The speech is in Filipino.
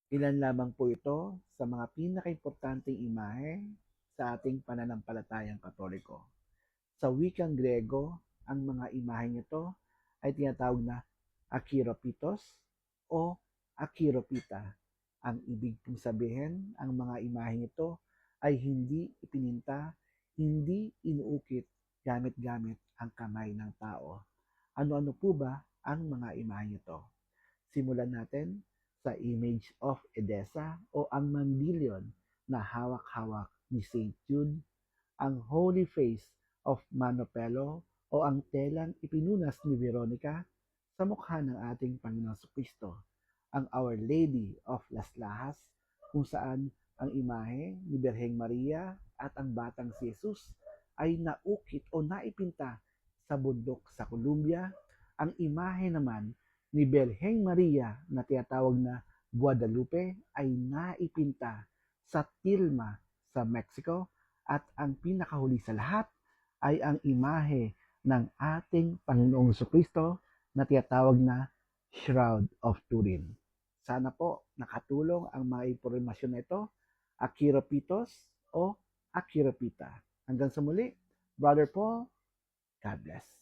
Ilan lamang po ito sa mga pinakaimportanteng imahe sa ating pananampalatayang Katoliko. Sa wikang Grego, ang mga imaheng ito ay tinatawag na akiropitos o akiropita. Ang ibig pong sabihin, ang mga imaheng ito ay hindi ipininta, hindi inuukit gamit-gamit ang kamay ng tao. Ano-ano po ba ang mga imaheng ito? Simulan natin sa image of Edessa o ang mandilyon na hawak-hawak ni St. Jude, ang Holy Face of Manopelo o ang telang ipinunas ni Veronica sa mukha ng ating Panginoong Kristo, ang Our Lady of Las Lajas, kung saan ang imahe ni Birheng Maria at ang batang si Jesus ay naukit o naipinta sa bundok sa Columbia. Ang imahe naman ni Birheng Maria na tinatawag na Guadalupe ay naipinta sa Tilma sa Mexico, at ang pinakahuli sa lahat ay ang imahe ng ating Panginoong Kristo na tinatawag na Shroud of Turin. Sana po nakatulong ang mga impormasyon na ito, Akiropitos o Akiropita. Hanggang sa muli, Brother Paul, God bless.